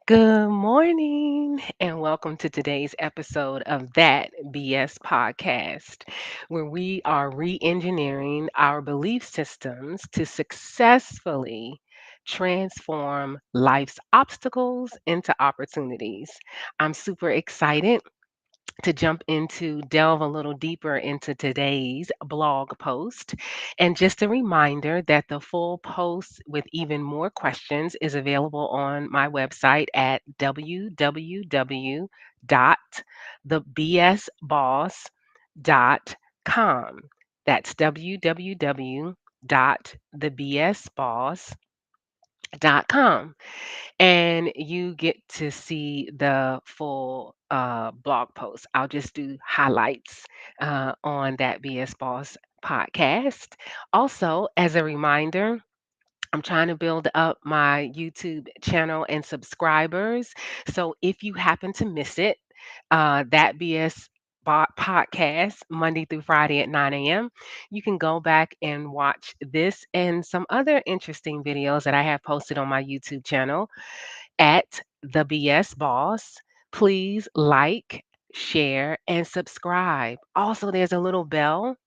Good morning, and welcome to today's episode of That BS podcast, where we are re engineering our belief systems to successfully transform life's obstacles into opportunities. I'm super excited to delve a little deeper into today's blog post. And just a reminder that the full post with even more questions is available on my website at www.thebsboss.com. That's www.thebsboss.com, and you get to see the full blog post. I'll just do highlights on that BS Boss podcast. Also, as a reminder, I'm trying to build up my YouTube channel and subscribers. So if you happen to miss it, that BS podcast Monday through Friday at 9 a.m., you can go back and watch this and some other interesting videos that I have posted on my YouTube channel at the BS Boss. Please like, share, and subscribe. Also, there's a little bell.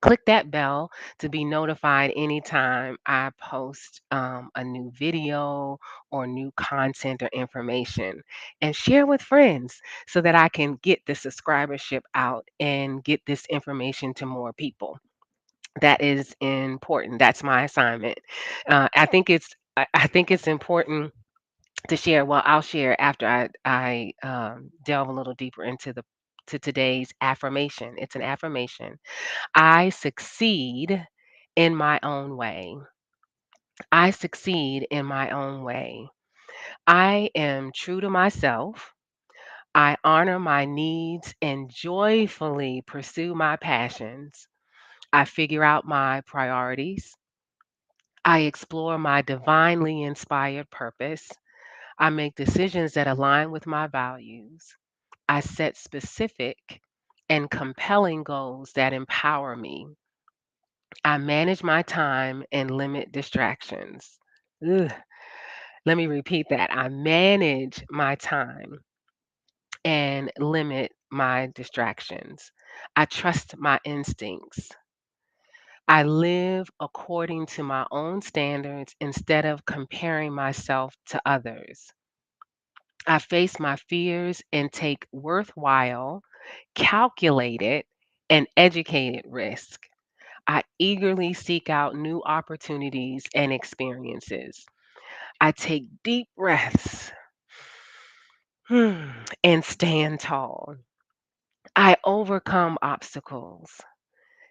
Click that bell to be notified anytime I post a new video or new content or information. And share with friends so that I can get the subscribership out and get this information to more people. That is important. That's my assignment. I think it's important to share. Well, I'll share after I delve a little deeper into the to today's affirmation. It's an affirmation. I succeed in my own way. I succeed in my own way. I am true to myself. I honor my needs and joyfully pursue my passions. I figure out my priorities. I explore my divinely inspired purpose. I make decisions that align with my values. I set specific and compelling goals that empower me. I manage my time and limit distractions. Ugh. Let me repeat that. I manage my time and limit my distractions. I trust my instincts. I live according to my own standards instead of comparing myself to others. I face my fears and take worthwhile, calculated, and educated risk. I eagerly seek out new opportunities and experiences. I take deep breaths and stand tall. I overcome obstacles.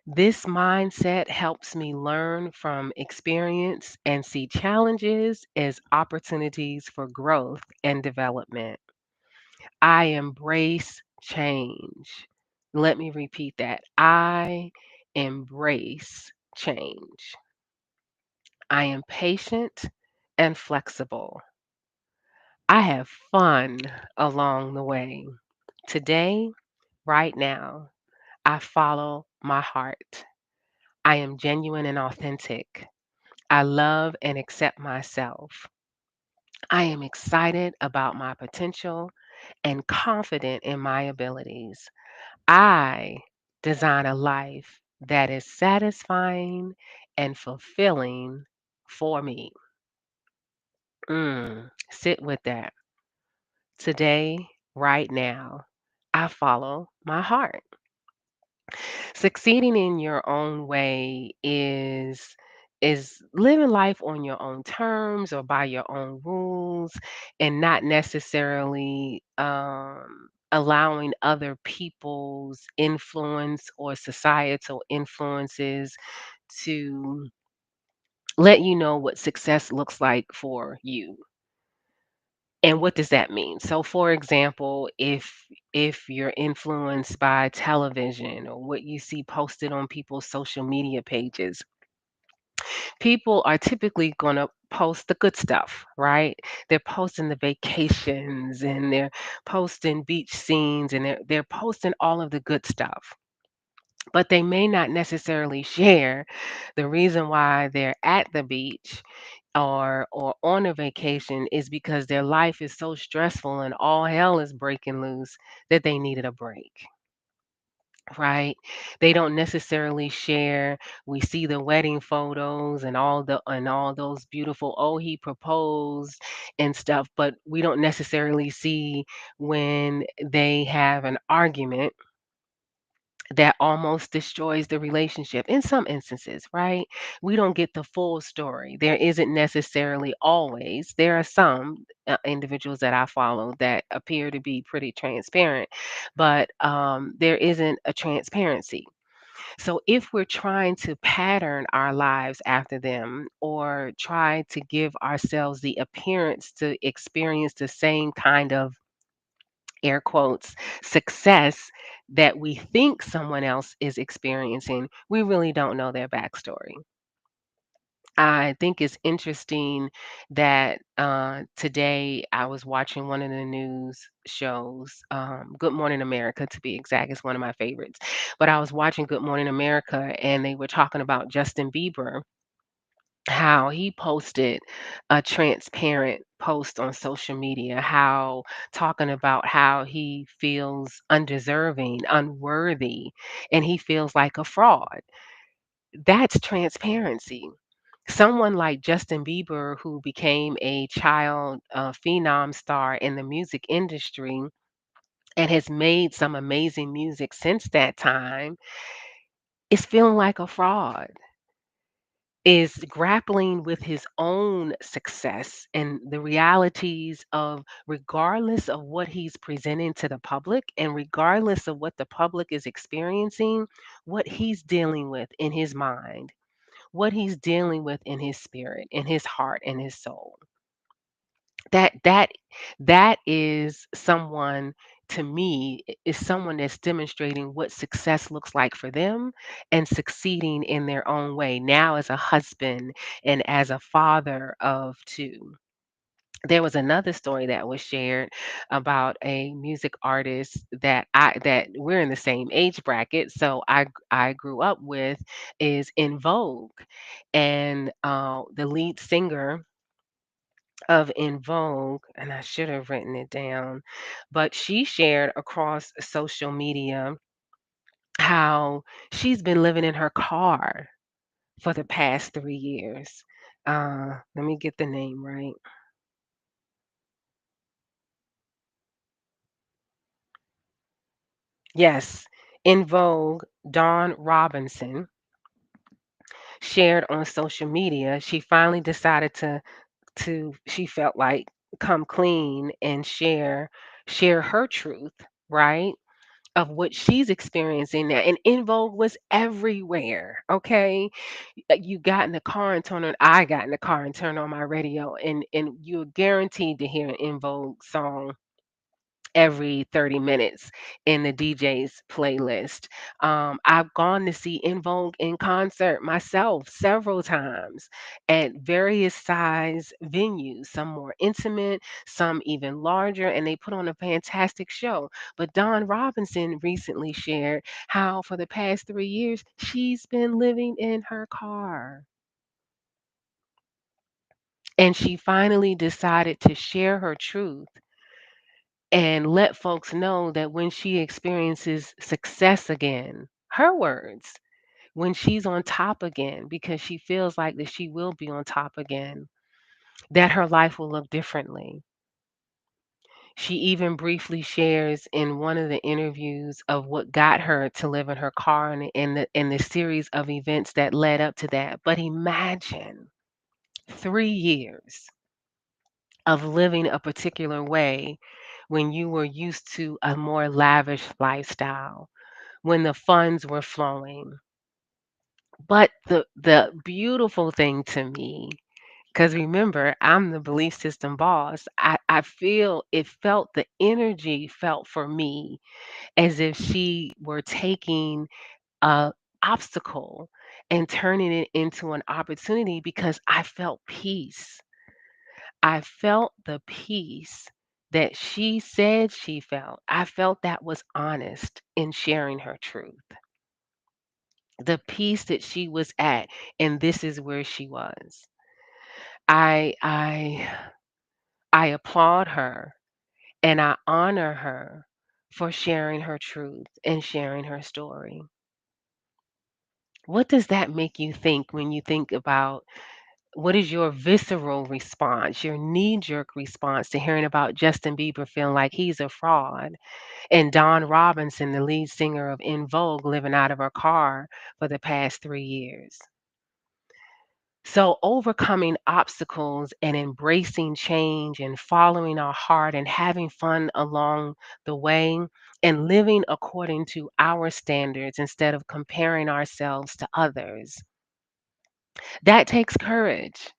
This mindset helps me learn from experience and see challenges as opportunities for growth and development. I embrace change. Let me repeat that. I embrace change. I am patient and flexible. I have fun along the way. Today, right now, I follow my heart. I am genuine and authentic. I love and accept myself. I am excited about my potential and confident in my abilities. I design a life that is satisfying and fulfilling for me. Sit with that. Today, right now, I follow my heart. Succeeding in your own way is living life on your own terms or by your own rules, and not necessarily allowing other people's influence or societal influences to let you know what success looks like for you. And what does that mean? So for example, if you're influenced by television or what you see posted on people's social media pages, people are typically going to post the good stuff, right? They're posting the vacations and they're posting beach scenes and they're posting all of the good stuff. But they may not necessarily share the reason why they're at the beach or on a vacation is because their life is so stressful and all hell is breaking loose that they needed a break, right? They don't necessarily share. We see the wedding photos and all those beautiful, oh, he proposed and stuff, but we don't necessarily see when they have an argument that almost destroys the relationship in some instances, right? We don't get the full story. There isn't necessarily always. There are some individuals that I follow that appear to be pretty transparent, but there isn't a transparency. So if we're trying to pattern our lives after them or try to give ourselves the appearance to experience the same kind of air quotes success that we think someone else is experiencing, we really don't know their backstory. I think it's interesting that today I was watching one of the news shows, Good Morning America to be exact, is one of my favorites. But I was watching Good Morning America and they were talking about Justin Bieber, how he posted a transparent post on social media, how talking about how he feels undeserving, unworthy, and he feels like a fraud. That's transparency. Someone like Justin Bieber, who became a child phenom star in the music industry and has made some amazing music since that time, is feeling like a fraud, is grappling with his own success and the realities of, regardless of what he's presenting to the public and regardless of what the public is experiencing, what he's dealing with in his mind, what he's dealing with in his spirit, in his heart, and his soul. That that is someone, to me, is someone that's demonstrating what success looks like for them and succeeding in their own way now as a husband and as a father of two. There was another story that was shared about a music artist that we're in the same age bracket, so I grew up with, is In Vogue, and the lead singer of In Vogue, and I should have written it down, but she shared across social media how she's been living in her car for the past 3 years. Let me get the name right. Yes, In Vogue, Dawn Robinson shared on social media. She finally decided to she felt like come clean and share her truth, right? Of what she's experiencing now. And In Vogue was everywhere. Okay. You got in the car and turned on, I got in the car and turned on my radio, and you're guaranteed to hear an In Vogue song every 30 minutes in the DJ's playlist. I've gone to see In Vogue in concert myself several times at various size venues, some more intimate, some even larger, and they put on a fantastic show. But Dawn Robinson recently shared how for the past 3 years she's been living in her car. And she finally decided to share her truth and let folks know that when she experiences success again, her words, when she's on top again, because she feels like that she will be on top again, that her life will look differently. She even briefly shares in one of the interviews of what got her to live in her car and the series of events that led up to that. But imagine 3 years of living a particular way when you were used to a more lavish lifestyle, when the funds were flowing. But the beautiful thing to me, because remember, I'm the belief system boss, I feel it felt, the energy felt for me as if she were taking a obstacle and turning it into an opportunity because I felt peace. I felt the peace that she said she felt. I felt that was honest in sharing her truth. The peace that she was at, and this is where she was. I I applaud her and I honor her for sharing her truth and sharing her story. What does that make you think when you think about what is your visceral response, your knee jerk response to hearing about Justin Bieber feeling like he's a fraud and Dawn Robinson, the lead singer of In Vogue, living out of her car for the past 3 years? So, overcoming obstacles and embracing change and following our heart and having fun along the way and living according to our standards instead of comparing ourselves to others, that takes courage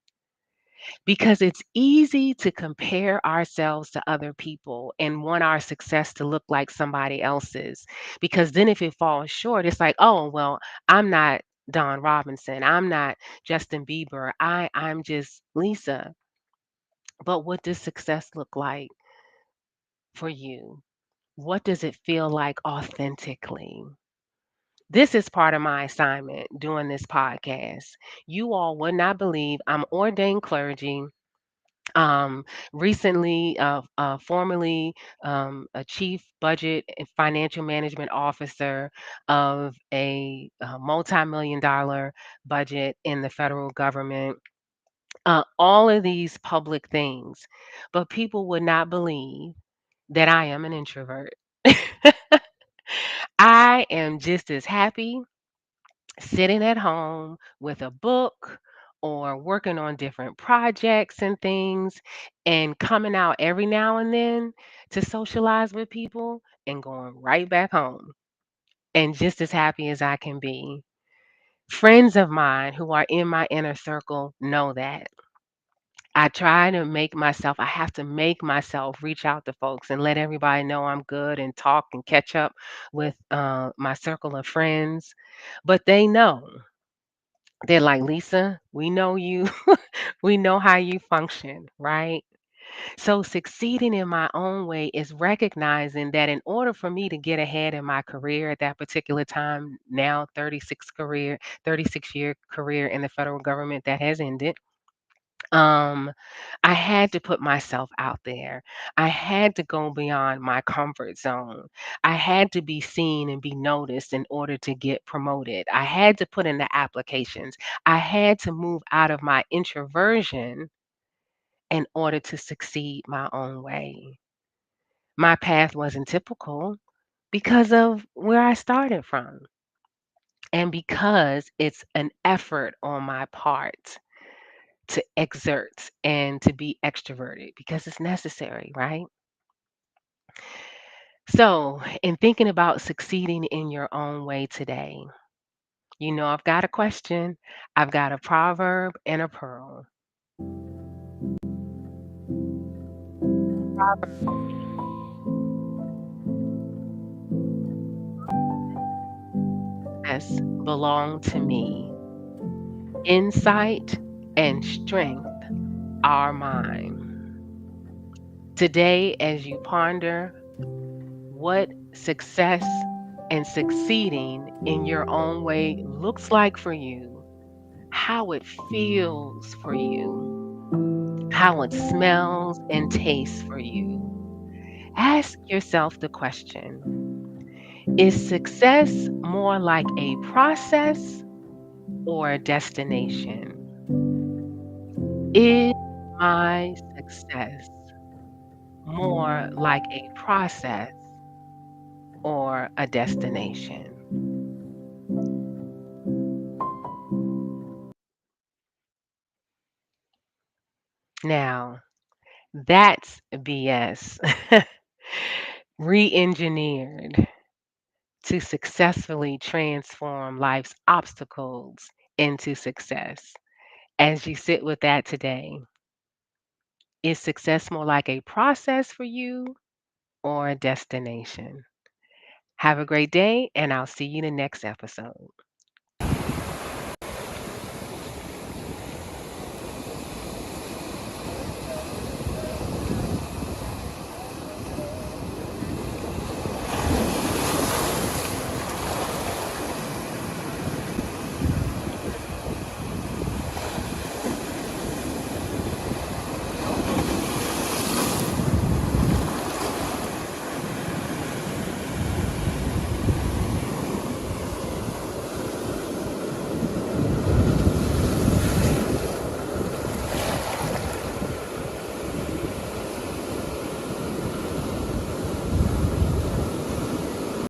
because it's easy to compare ourselves to other people and want our success to look like somebody else's. Because then if it falls short, it's like, oh, well, I'm not Don Robinson. I'm not Justin Bieber. I'm just Lisa. But what does success look like for you? What does it feel like authentically? This is part of my assignment doing this podcast. You all would not believe I'm ordained clergy, um, recently, formerly a chief budget and financial management officer of a multi-million dollar budget in the federal government. All of these public things, but people would not believe that I am an introvert. I am just as happy sitting at home with a book or working on different projects and things and coming out every now and then to socialize with people and going right back home and just as happy as I can be. Friends of mine who are in my inner circle know that. I try to make myself, I have to make myself reach out to folks and let everybody know I'm good and talk and catch up with my circle of friends. But they know. They're like, Lisa, we know you. We know how you function, right? So, succeeding in my own way is recognizing that in order for me to get ahead in my career at that particular time, now 36-year career in the federal government that has ended, um, I had to put myself out there. I had to go beyond my comfort zone. I had to be seen and be noticed in order to get promoted. I had to put in the applications. I had to move out of my introversion in order to succeed my own way. My path wasn't typical because of where I started from and because it's an effort on my part to exert and to be extroverted because it's necessary, right? So, in thinking about succeeding in your own way today, I've got a question, I've got a proverb and a pearl. Proverb S belong to me. Insight and strength are mine. Today, as you ponder what success and succeeding in your own way looks like for you, how it feels for you, how it smells and tastes for you. Ask yourself the question: is success more like a process or a destination? Is my success more like a process or a destination? Now, that's BS. Re engineered to successfully transform life's obstacles into success. As you sit with that today, is success more like a process for you or a destination? Have a great day, and I'll see you in the next episode.